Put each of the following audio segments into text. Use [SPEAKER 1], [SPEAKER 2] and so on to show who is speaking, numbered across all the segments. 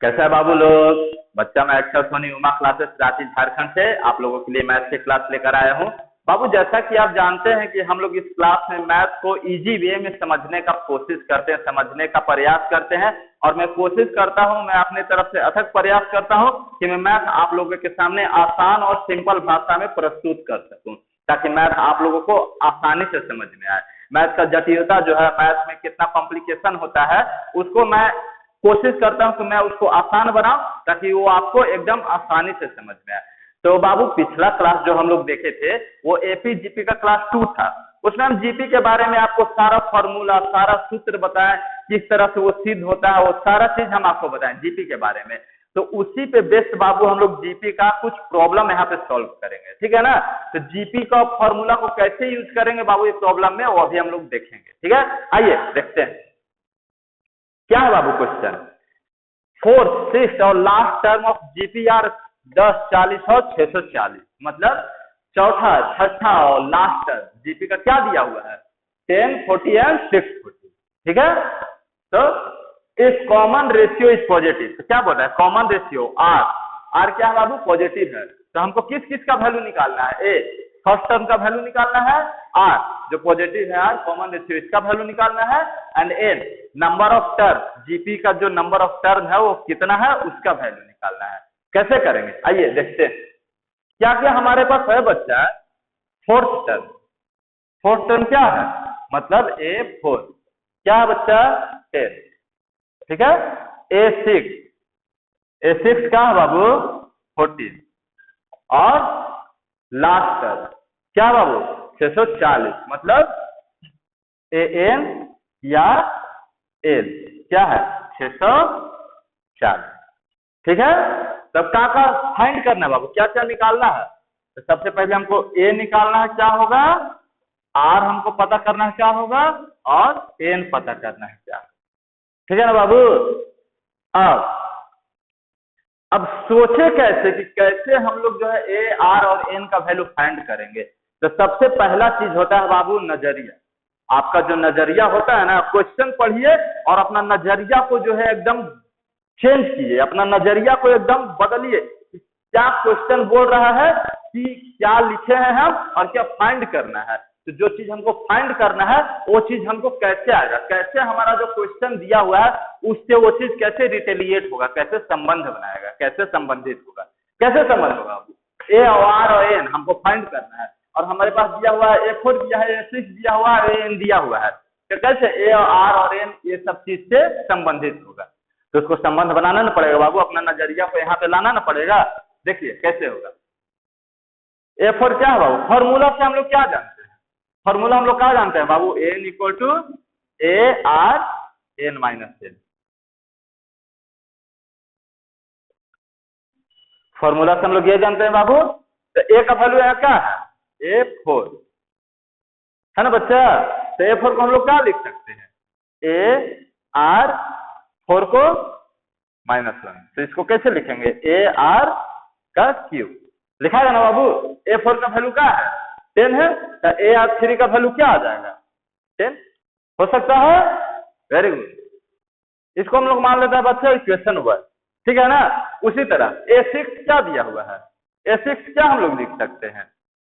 [SPEAKER 1] कैसा है बाबू लोग? बच्चा मैं एक्सेल सोनी उमा क्लासेस रांची झारखंड से आप लोगों के लिए मैथ की क्लास लेकर आया हूँ। बाबू जैसा कि आप जानते हैं कि हम लोग इस क्लास में मैथ को इजी वे में समझने का कोशिश करते हैं, समझने का प्रयास करते हैं। और मैं कोशिश करता हूँ, मैं अपनी तरफ से अथक प्रयास करता हूँ कि मैं मैथ आप लोगों के सामने आसान और सिंपल भाषा में प्रस्तुत कर सकूँ, ताकि मैथ आप लोगों को आसानी से समझ में आए। मैथ का जटिलता जो है, मैथ में कितना कॉम्प्लिकेशन होता है, उसको मैं कोशिश करता हूं कि मैं उसको आसान बनाऊं, ताकि वो आपको एकदम आसानी से समझ में आए। तो बाबू पिछला क्लास जो हम लोग देखे थे वो एपी जीपी का क्लास 2 था। उसमें हम जीपी के बारे में आपको सारा फॉर्मूला, सारा सूत्र बताएं, किस तरह से वो सिद्ध होता है, वो सारा चीज हम आपको बताएं जीपी के बारे में। तो उसी पे बेस्ड बाबू हम लोग जीपी का कुछ प्रॉब्लम यहाँ पे सॉल्व करेंगे, ठीक है ना। तो जीपी का फॉर्मूला को कैसे यूज करेंगे बाबू इस प्रॉब्लम में, वो अभी हम लोग देखेंगे, ठीक है। आइए देखते हैं क्या है बाबू क्वेश्चन। फोर्थ, सिक्स्थ और लास्ट टर्म ऑफ जीपीआर 10, 40 और 640, मतलब चौथा, छठा और लास्ट टर्म जीपी का क्या दिया हुआ है, 10, 40 एंड 640, ठीक है। तो इस कॉमन रेशियो इज पॉजिटिव, तो क्या बोल रहा है, कॉमन रेशियो आर, आर क्या है बाबू, पॉजिटिव है। तो हमको किस किस का वैल्यू निकालना है, ए फर्स्ट टर्म का वैल्यू निकालना है, आर जो पॉजिटिव है, आर कॉमन रेशियो इसका वैल्यू निकालना है, and n number of term, GP का जो नंबर ऑफ टर्म है वो कितना है उसका वैल्यू निकालना है। कैसे करेंगे आइए देखते हैं। क्या क्या हमारे पास है बच्चा, फोर्थ टर्म, फोर्थ टर्म क्या है, मतलब A4, क्या है बच्चा 10, ठीक है। A6, A6 क्या है बाबू 14, और लास्ट टर्म क्या बाबू 640, मतलब AN या एल क्या है 640, ठीक है। तब क्या का फाइंड करना है बाबू, क्या क्या निकालना है। तो सबसे पहले हमको ए निकालना है, क्या होगा, आर हमको पता करना है क्या होगा, और एन पता करना है क्या, ठीक है ना बाबू। अब सोचे कैसे कि कैसे हम लोग जो है ए आर और एन का वैल्यू फाइंड करेंगे। तो सबसे पहला चीज होता है बाबू नजरिया। आपका जो नजरिया होता है ना, क्वेश्चन पढ़िए और अपना नजरिया को जो है एकदम चेंज कीजिए, अपना नजरिया को एकदम बदलिए। क्या क्वेश्चन बोल रहा है कि क्या लिखे हैं हम और क्या फाइंड करना है। तो जो चीज हमको फाइंड करना है वो चीज हमको कैसे आएगा, कैसे हमारा जो क्वेश्चन दिया हुआ है उससे वो चीज कैसे रिटेलिएट होगा, कैसे संबंध बनाएगा, कैसे संबंधित होगा, कैसे संबंध होगा। ए और आर और एन हमको फाइंड करना है, और हमारे पास दिया हुआ है A4 दिया है, A6 दिया हुआ है, एन दिया हुआ है। तो कैसे ए और आर और एन ये सब चीज से संबंधित होगा। तो उसको संबंध बनाना ना पड़ेगा बाबू, अपना नजरिया को यहाँ पे लाना ना पड़ेगा। देखिए कैसे होगा। A4 क्या है बाबू, फॉर्मूला से हम लोग क्या जानते हैं, फॉर्मूला हम लोग क्या जानते हैं बाबू, N equal to A R N minus N. Formula से हम लोग ये जानते हैं बाबू। तो ए का वैल्यू है क्या है A4, है ना बच्चा। तो A4 को हम लोग क्या लिख सकते हैं, ए आर 4 को -1। तो इसको कैसे लिखेंगे, ए आर का क्यूब लिखाएगा ना बाबू। A4 का वैल्यू क्या है 10 है, तो ए आर 3 का वैल्यू क्या आ जाएगा 10 हो सकता है। वेरी गुड, इसको हम लोग मान लेते हैं बच्चा इक्वेशन 1, ठीक है ना। उसी तरह A6 क्या दिया हुआ है, A6 क्या हम लोग लिख सकते हैं,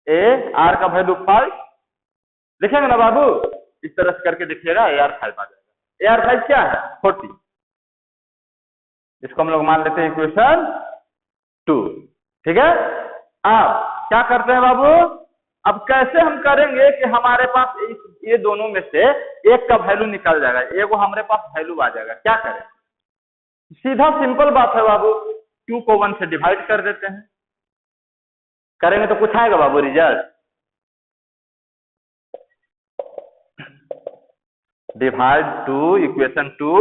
[SPEAKER 1] ए आर का वैल्यू 5 लिखेंगे ना बाबू। इस तरह से करके देखिएगा ए आर 5 आ जाएगा। ए आर 5 क्या है 40, इसको हम लोग मान लेते हैं इक्वेशन 2, ठीक है। अब क्या करते हैं बाबू, अब कैसे हम करेंगे कि हमारे पास ये दोनों में से एक का वैल्यू निकल जाएगा, एक हमारे पास वैल्यू आ जाएगा। क्या करें, सीधा सिंपल बात है बाबू, 2 को 1 से डिवाइड कर देते हैं। करेंगे तो कुछ आएगा बाबू result, divide 2 equation 2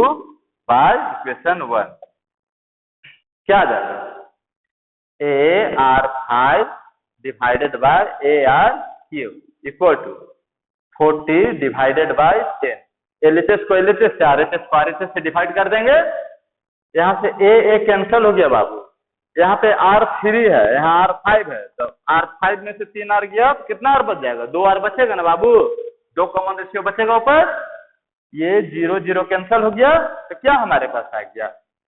[SPEAKER 1] by equation 1, क्या आ जाएगा, A R 5 divided by A R cube equal to 40 divided by 10। LHS को एलएचएस से, आरएचएस को आरएचएस से डिवाइड कर देंगे। यहाँ से ए कैंसिल हो गया बाबू, यहाँ पे R3 है, यहाँ R5 है, तो R5 में से 3 R गया, कितना R बच जाएगा, 2 R बचेगा ना बाबू, 2 कॉमन रेशियो बचेगा ऊपर, ये 0 0 कैंसिल हो गया। तो क्या हमारे पास आ गया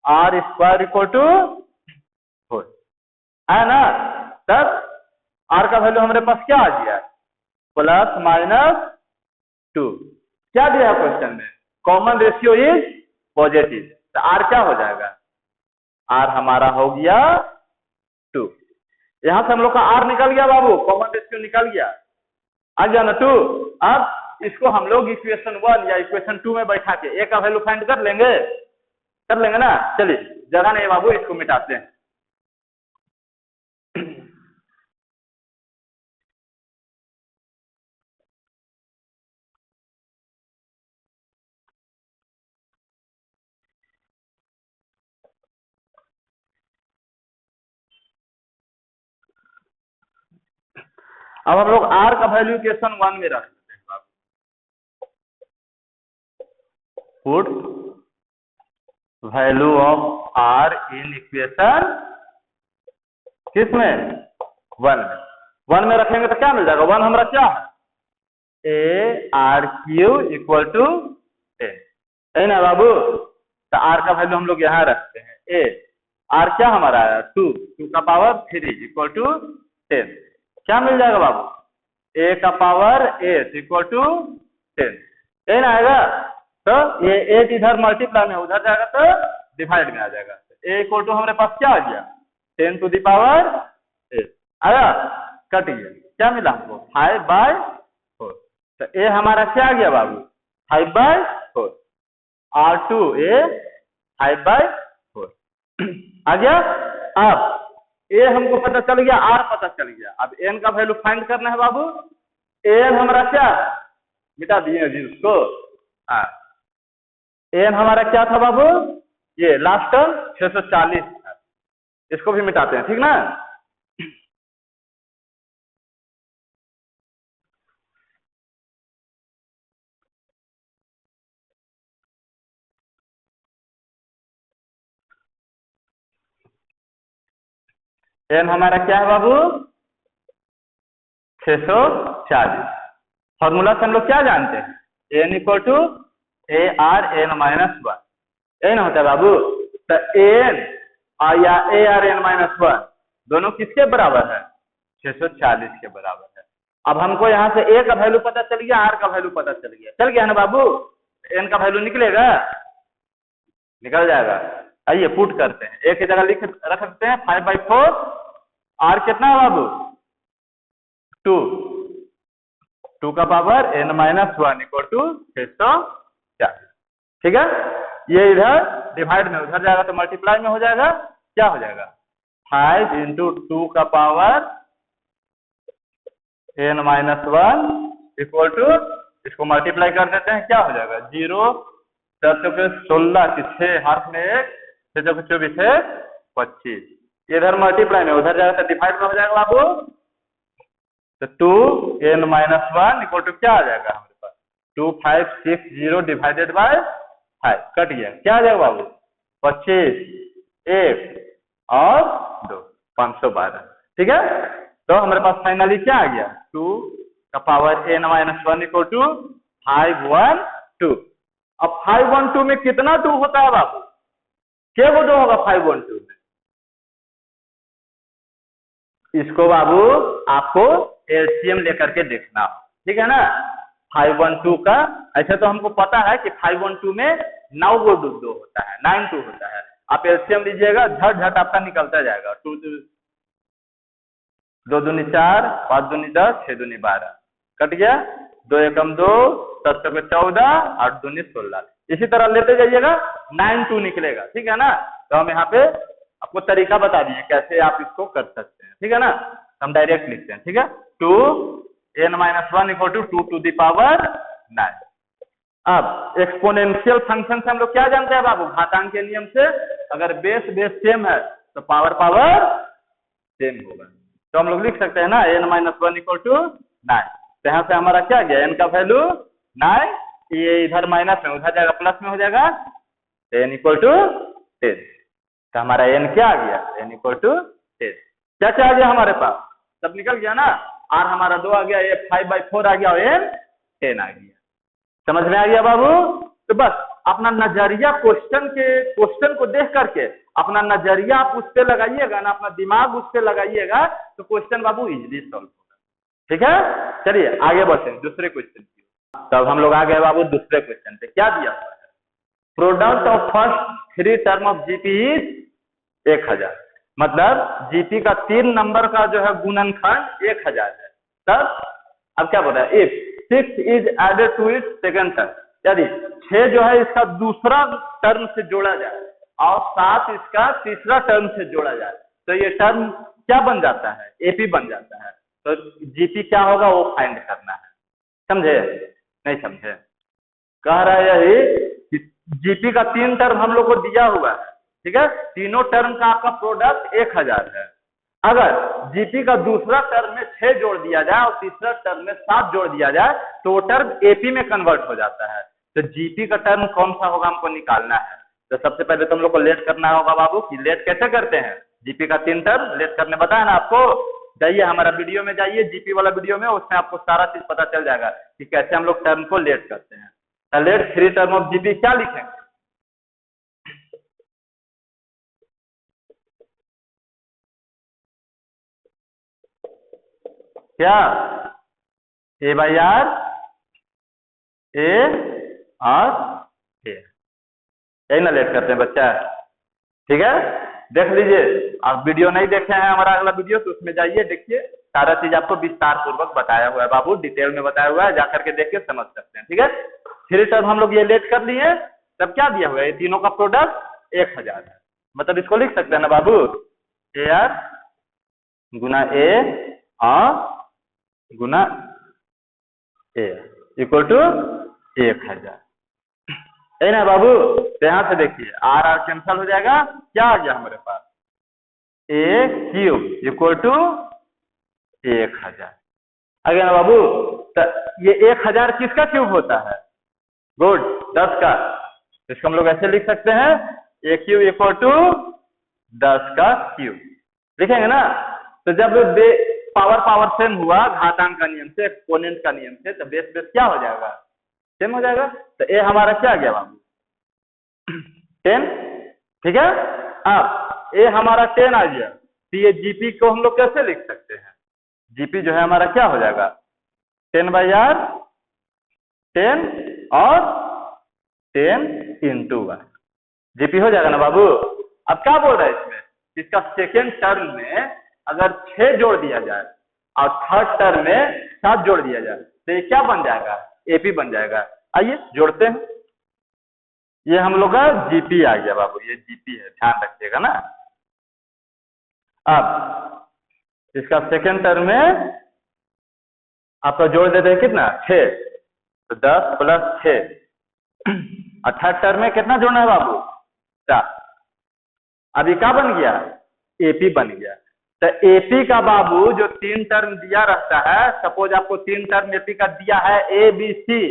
[SPEAKER 1] आर स्क्वायर इक्वल टू 4 है ना। तब आर का वैल्यू हमारे पास क्या आ गया, +-2। क्या दिया क्वेश्चन में, कॉमन रेशियो इज पॉजिटिव, तो आर क्या हो जाएगा, आर हमारा हो गया 2। यहां से हम लोग का आर निकल गया बाबू, कॉमन रेशियो निकल गया, आ गया ना 2। अब इसको हम लोग इक्वेशन 1 या इक्वेशन 2 में बैठा के ए का वैल्यू फाइंड कर लेंगे ना। चलिए जगह नहीं बाबू, इसको मिटाते हैं। अब हम लोग आर का वैल्यू इक्वेशन 1 में रख देते हैं बाबू। Put value of R in equation किसमें, 1 में। 1 में रखेंगे तो क्या मिल जाएगा, 1 हमारा क्या है, A R Q equal to A ना बाबू। तो आर का वैल्यू हम लोग यहाँ रखते हैं ए, आर क्या हमारा आया 2 का पावर 3 इक्वल टू 10। क्या मिल जाएगा बाबू, ए का पावर 8 इक्वल टू 10, ए ना आएगा। तो ये 8 इधर मल्टीप्लाई में उधर जाएगा तो डिवाइड में आ जाएगा। ए इक्वल टू हमारे पास क्या आ गया, 10 टू द पावर 8 आया, कट गया। क्या मिला हमको 5/4। तो ए हमारा क्या आ गया बाबू, 5/4। R2 ए 5/4 आ गया। अब ए हमको पता चल गया, आर पता चल गया। अब एन का वैल्यू फाइंड करना है बाबू। एन हमारा क्या, मिटा दिए जी उसको। हाँ, एन हमारा क्या था बाबू, ये लास्ट टर्म 640 था, इसको भी मिटाते हैं, ठीक ना। एन हमारा क्या है बाबू, 640। फॉर्मूला से हम लोग क्या जानते हैं, n equal to A R n -1, n होता है बाबू। तो एन या ए आर एन -1 दोनों किसके बराबर है, 640 के बराबर है। अब हमको यहाँ से ए का वैल्यू पता चल गया, आर का वैल्यू पता चल गया ना बाबू। एन का वैल्यू निकलेगा, निकल जाएगा। आइए पुट करते हैं, ए की जगह रख सकते हैं 5/4। आर कितना है बाबू, 2 का पावर n -1 इक्वल टू 640, ठीक है। ये इधर डिवाइड में उधर जाएगा तो मल्टीप्लाई में हो जाएगा, क्या हो जाएगा 5 × 2 का पावर n -1 इक्वल टू, इसको मल्टीप्लाई कर देते हैं, क्या हो जाएगा 0 10 16 की 6 हाथ में 1 6 24 है 25। इधर मल्टीप्लाई में उधर जाएगा तो डिवाइड में हो जाएगा बाबू। तो 2n -1 इक्वल टू क्या आ जाएगा हमारे पास, 2560 डिवाइडेड बाय 5, कट गया। क्या आ जाएगा बाबू, 25 1 और 2 512, ठीक है। तो हमारे पास फाइनली क्या आ गया, 2 का पावर n -1 इक्वल टू 512। अब 512 में कितना 2 होता है बाबू, क्या वो 2 होगा 512 में। इसको बाबू आपको एलसीएम लेकर के देखना हो, ठीक है ना। 512 का ऐसे तो हमको पता है कि 512 में 9 गो 2 होता है, 92 होता है। आप एलसीएम लीजिएगा, झट झट आपका निकलता जाएगा। 2 दूनी 4 5 दूनी 10 6 दूनी 12, कट गया। 2 एकम 2 7 14 8 दूनी 16, इसी तरह लेते जाइएगा 92 निकलेगा, ठीक है ना। तो हम यहाँ पे आपको तरीका बता दिए कैसे आप इसको कर सकते हैं, ठीक है ना। हम डायरेक्ट लिखते हैं, ठीक है। 2n -1 equal to 2 to the power 9। अब एक्सपोनेंशियल फंक्शन से हम लोग क्या जानते हैं बाबू, घातांक के नियम से अगर बेस सेम है तो पावर सेम होगा। तो हम लोग लिख सकते हैं ना n -1 इक्वल टू 9। तो यहाँ से हमारा क्या गया, n का वैल्यू 9, ये इधर माइनस में उधर जाएगा प्लस में हो जाएगा, n इक्वल टू 10। तो हमारा n क्या आ गया, n इक्वल टू 10। क्या क्या आ गया हमारे पास, सब निकल गया ना। r हमारा 2 आ गया, ये 5/4 आ गया और n 10 आ गया। समझ में आ गया बाबू। तो बस अपना नजरिया क्वेश्चन को देख करके अपना नजरिया आप उस पर लगाइएगा ना, अपना दिमाग उस पर लगाइएगा तो क्वेश्चन बाबू इजीली सॉल्व होगा। ठीक है, चलिए आगे बढ़ते हैं दूसरे क्वेश्चन की। तब हम लोग आ गए बाबू दूसरे क्वेश्चन पे। क्या दिया हुआ है? Product of first 3 term of GP is 1000। मतलब जीपी का 3 नंबर का जो है गुणनखंड 1000 है। तब अब क्या बोल रहा है? If 6 is added to it second term, यदि 6 जो है इसका दूसरा टर्म से जोड़ा जाए और 7 इसका तीसरा टर्म से जोड़ा जाए तो ये टर्म क्या बन जाता है? एपी बन जाता है। तो जीपी क्या होगा वो फाइंड करना है। समझे? नहीं समझे? कह रहा है यही कि जीपी का 3 टर्म हम लोग को दिया हुआ है। ठीक है, तीनों टर्म का आपका प्रोडक्ट 1000 है। अगर जीपी का दूसरा टर्म में 6 जोड़ दिया जाए और तीसरा टर्म में 7 जोड़ दिया जाए तो वो टर्म एपी में कन्वर्ट हो जाता है। तो जीपी का टर्म कौन सा होगा हमको निकालना है। तो सबसे पहले तो हम लोग को लेट करना होगा बाबू कि लेट कैसे करते हैं। जीपी का 3 टर्म लेट करने बताया ना आपको। जाइए हमारा वीडियो में जाइए, जीपी वाला वीडियो में, उसमें आपको सारा चीज पता चल जाएगा कि कैसे हम लोग टर्म को लेट करते हैं। तो लेट 3 टर्म ऑफ जीपी क्या लिखेंगे? क्या? ए बाई आर, ए और ए, यही ना लेट करते हैं बच्चा। ठीक है, देख लीजिए। आप वीडियो नहीं देखे हैं हमारा अगला वीडियो तो उसमें जाइए, देखिए सारा चीज आपको विस्तार पूर्वक बताया हुआ है बाबू, डिटेल में बताया हुआ है, जाकर के देख के समझ सकते हैं। ठीक है, 3 टर्म हम लोग ये लेट कर लिए। तब क्या दिया हुआ है? ये तीनों का प्रोडक्ट 1000 है। मतलब इसको लिख सकते हैं ना बाबू, ए आर गुना ए और गुना ए इक्वल टू 1000 है ना बाबू। तो यहां से देखिए आर आर कैंसल हो जाएगा। क्या आ गया हमारे पास? ए क्यूब इक्वल टू 1000 आ गया ना बाबू। तो ये 1000 किसका क्यूब होता है? गुड, 10 का। इसको हम लोग ऐसे लिख सकते हैं, ए क्यूब इक्वल टू 10 का क्यूब लिखेंगे ना। तो जब पावर सेम हुआ घातांक का नियम से, एक्सपोनेंट का नियम से, तो बेस क्या हो जाएगा? सेम हो जाएगा। तो ए हमारा क्या आ गया बाबू? 10। ठीक है, अब ए हमारा 10 आ गया। तो ये जीपी को हम लोग कैसे लिख सकते हैं? जीपी जो है हमारा क्या हो जाएगा? 10 बाई आर, 10 और 10 इंटू 1 जीपी हो जाएगा ना बाबू। अब क्या बोल रहा है इसमें? इसका सेकेंड टर्म में अगर 6 जोड़ दिया जाए और थर्ड टर्म में 7 जोड़ दिया जाए तो ये क्या बन जाएगा? एपी बन जाएगा। आइए जोड़ते हैं। ये हम लोग का जीपी आ गया बाबू, ये जीपी है, ध्यान रखिएगा ना। अब इसका सेकेंड टर्म में आपका जोड़ देते हैं कितना? 6। तो 10 प्लस 6 और थर्ड टर्म में कितना जोड़ना है बाबू? 4। अभी क्या बन गया? एपी बन गया। तो एपी का बाबू जो 3 टर्म दिया रहता है, सपोज आपको 3 टर्म एपी का दिया है ए बी सी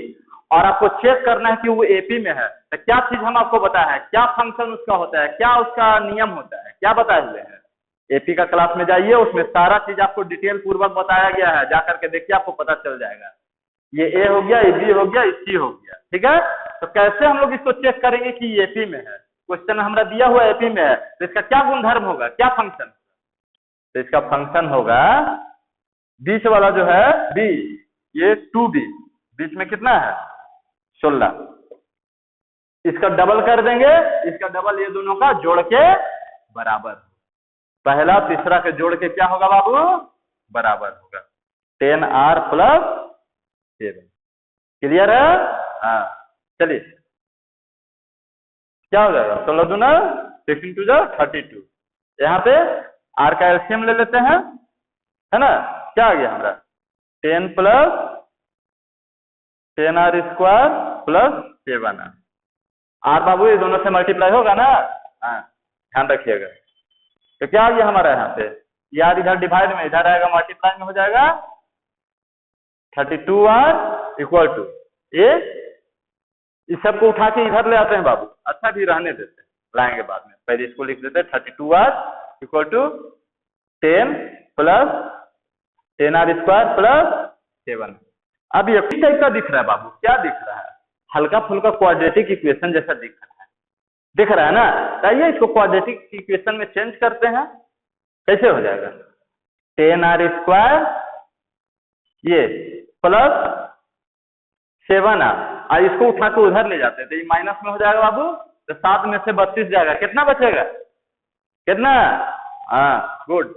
[SPEAKER 1] और आपको चेक करना है कि वो एपी में है, तो क्या चीज हम आपको बताया है? क्या फंक्शन उसका होता है? क्या उसका नियम होता है? क्या बताए हुए हैं? एपी का क्लास में जाइए, उसमें सारा चीज आपको डिटेल पूर्वक बताया गया है, जाकर के देखिए आपको पता चल जाएगा। ये ए हो गया, ये बी हो गया, ये सी हो गया। ठीक है, तो कैसे हम लोग इसको चेक करेंगे कि ये एपी में है? क्वेश्चन हमारा दिया हुआ एपी में है, तो इसका क्या गुणधर्म होगा, क्या फंक्शन? तो इसका फंक्शन होगा बीच वाला जो है बी, ये 2b, बीच में कितना है? 16। इसका डबल कर देंगे, इसका डबल, ये दोनों का जोड़ के बराबर। पहला तीसरा के जोड़ के क्या होगा बाबू? बराबर होगा 10r प्लस 7। क्लियर है? हाँ, चलिए क्या हो जाएगा? 16 दूना 16 टू 32। यहाँ पे आर का एलसीएम ले लेते हैं, है ना। क्या आ गया हमारा? 10 plus 10r square plus 7r। R बाबू ये दोनों से मल्टीप्लाई होगा ना। हाँ, ध्यान रखिएगा। तो क्या आ गया हमारा यहाँ पे? यार इधर डिवाइड में, इधर आएगा मल्टीप्लाई में, हो जाएगा 32r इक्वल टू ए। इस सबको उठा के इधर ले आते हैं बाबू, अच्छा भी रहने देते हैं, लाएंगे बाद में, पहले इसको लिख देते हैं 32r equal to 10 plus 10r square plus 7। अब ये किस टाइप का दिख रहा है बाबू? क्या दिख रहा है? हल्का फुल्का क्वाड्रेटिक इक्वेशन जैसा दिख रहा है ना। तो आइए इसको क्वाड्रेटिक इक्वेशन में चेंज करते हैं। कैसे हो जाएगा? 10r² ये प्लस 7r, और इसको उठा के उधर ले जाते हैं तो ये माइनस में हो जाएगा बाबू। तो 7 में से 32 जाएगा, कितना बचेगा? कितना? हाँ गुड।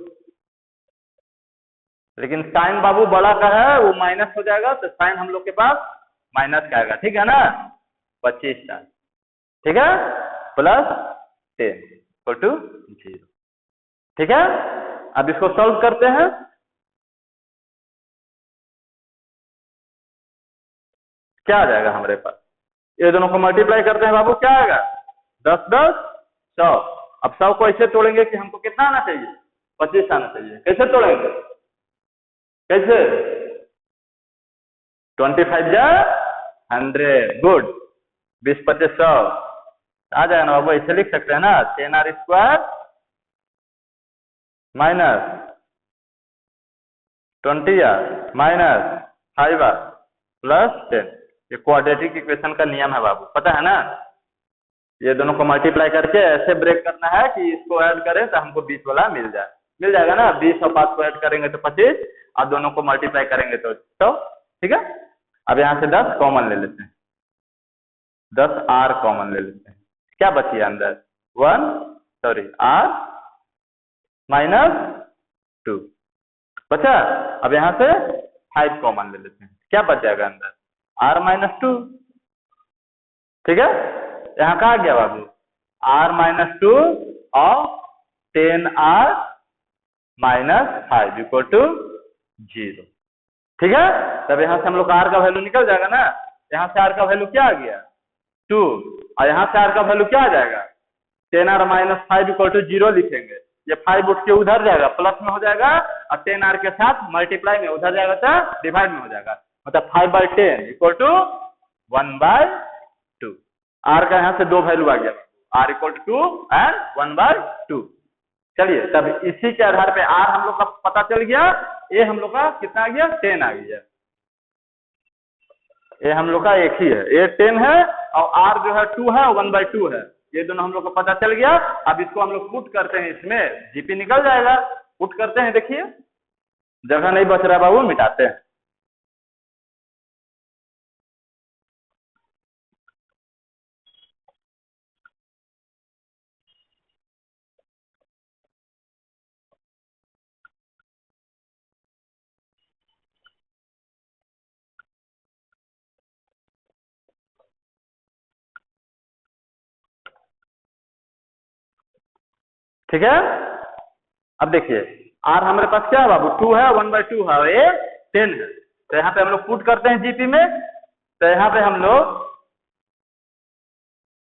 [SPEAKER 1] लेकिन साइन बाबू बड़ा का है, वो माइनस हो जाएगा, तो साइन हम लोग के पास माइनस का आएगा, ठीक है ना? 25 का, ठीक है, प्लस 10 इक्वल टू 0, ठीक है। अब इसको सॉल्व करते हैं। क्या आ जाएगा हमारे पास? ये दोनों को मल्टीप्लाई करते हैं बाबू, क्या आएगा? 10 10 100। अब 100 को ऐसे तोड़ेंगे कि हमको कितना आना चाहिए? 25 आना चाहिए। कैसे तोड़ेंगे? कैसे? 25 जा 100, गुड। 20 25 100 आ जाएगा ना बाबू। ऐसे लिख सकते हैं ना, 10r² minus 20r minus 5r plus 10। ये क्वाड्रेटिक इक्वेशन का नियम है बाबू, पता है ना? ये दोनों को मल्टीप्लाई करके ऐसे ब्रेक करना है कि इसको ऐड करें तो हमको 20 वाला मिल जाएगा ना। 20 और 5 को ऐड करेंगे तो 25, और दोनों को मल्टीप्लाई करेंगे तो 100, ठीक है। अब यहाँ से 10 कॉमन ले लेते हैं, 10r कॉमन ले लेते हैं। क्या बची अंदर? r माइनस 2 बचा। अब यहाँ से 5 कॉमन ले लेते हैं, क्या बच जाएगा अंदर? r माइनस 2, ठीक है। यहाँ कहा गया बाबू? r माइनस 2 और 10r माइनस 5 इक्वल टू 0, ठीक है। तब यहाँ से हम लोग का r का वैल्यू निकल जाएगा ना। यहाँ से r का वैल्यू क्या आ गया? 2, और यहाँ से r का वैल्यू क्या आ जाएगा? 10r माइनस 5 इक्वल टू 0 लिखेंगे। ये 5 उठ के उधर जाएगा, प्लस में हो जाएगा, और 10r के साथ मल्टीप्लाई में उधर जाएगा तो डिवाइड में हो जाएगा। मतलब 5/10 इक्वल टू 1/2। r का यहाँ से 2 वैल्यू आ गया, r इक्वल टू 2 एंड 1/2। चलिए, तब इसी के आधार पे r हम लोग का पता चल गया। ये हम लोग का कितना आ गया? 10 आ गया। ये हम लोग का एक ही है, ये 10 है, और r जो है 2 है, 1/2 है। ये दोनों हम लोग को पता चल गया। अब इसको हम लोग पुट करते हैं, इसमें जीपी निकल जाएगा। पुट करते हैं, देखिए जगह नहीं बच रहा बाबू, मिटाते हैं। ठीक है। अब देखिए r हमारे पास क्या है बाबू? 2 है, 1/2 है, और ये 10 है। तो यहाँ पे हम लोग पुट करते हैं जीपी में। तो यहाँ पे हम लोग,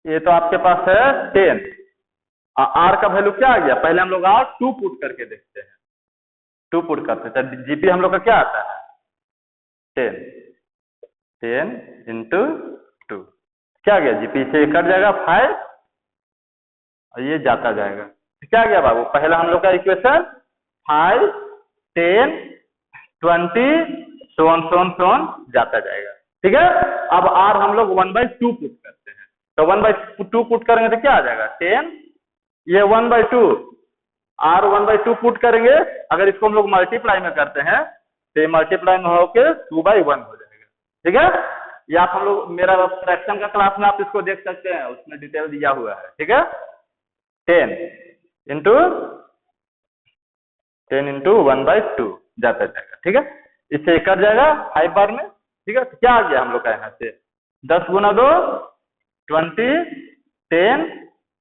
[SPEAKER 1] ये तो आपके पास है 10, और r का वैल्यू क्या आ गया? पहले हम लोग r 2 पुट करके देखते हैं। 2 पुट करते हैं तो जीपी हम लोग का क्या आता है? 10 इंटू 2, क्या आ गया? जीपी से कट जाएगा 5, और ये जाता जाएगा। क्या आ गया बाबू? पहला हम लोग का इक्वेशन 5 10 20 सोन जाता जाएगा, ठीक है। अब r हम लोग 1/2 पुट करते हैं। तो 1/2 पुट करेंगे तो क्या आ जाएगा? 10, ये 1/2, r 1/2 पुट करेंगे। अगर इसको हम लोग मल्टीप्लाई में करते हैं तो ये मल्टीप्लाई में होके 2/1 हो जाएगा, ठीक है। या आप हम लोग, मेरा फ्रैक्शन का क्लास में आप इसको देख सकते हैं, उसमें डिटेल दिया हुआ है, ठीक है। 10 इंटू 1/2 जाता जाएगा, ठीक है। इससे कट जाएगा 5 बार में, ठीक है। तो क्या आ गया हम लोग का? यहाँ से 10 गुना 2 20 10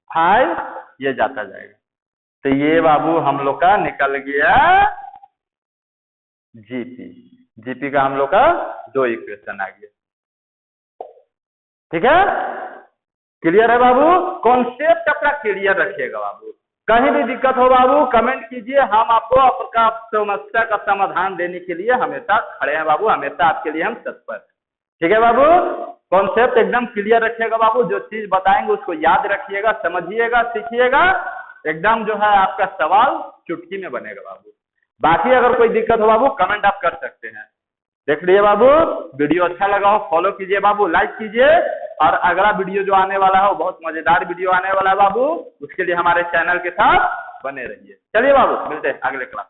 [SPEAKER 1] 5, ये जाता जाएगा। तो ये बाबू हम लोग का निकल गया जीपी का हम लोग का 2 इक्वेशन आ गया, ठीक है। क्लियर है बाबू? कॉन्सेप्ट अपना क्लियर रखिएगा बाबू। कहीं भी दिक्कत हो बाबू कमेंट कीजिए, हम आपको आपका समस्या का समाधान देने के लिए हमेशा खड़े हैं बाबू, हमेशा आपके लिए हम तत्पर हैं, ठीक है बाबू। कॉन्सेप्ट एकदम क्लियर रखिएगा बाबू, जो चीज बताएंगे उसको याद रखिएगा, समझिएगा, सीखिएगा। एकदम जो है आपका सवाल चुटकी में बनेगा बाबू। बाकी अगर कोई दिक्कत हो बाबू कमेंट आप कर सकते हैं। देख लिए बाबू, वीडियो अच्छा लगा हो फॉलो कीजिए बाबू, लाइक कीजिए, और अगला वीडियो जो आने वाला है वो बहुत मजेदार वीडियो आने वाला है बाबू, उसके लिए हमारे चैनल के साथ बने रहिए। चलिए बाबू, मिलते हैं अगले क्लास।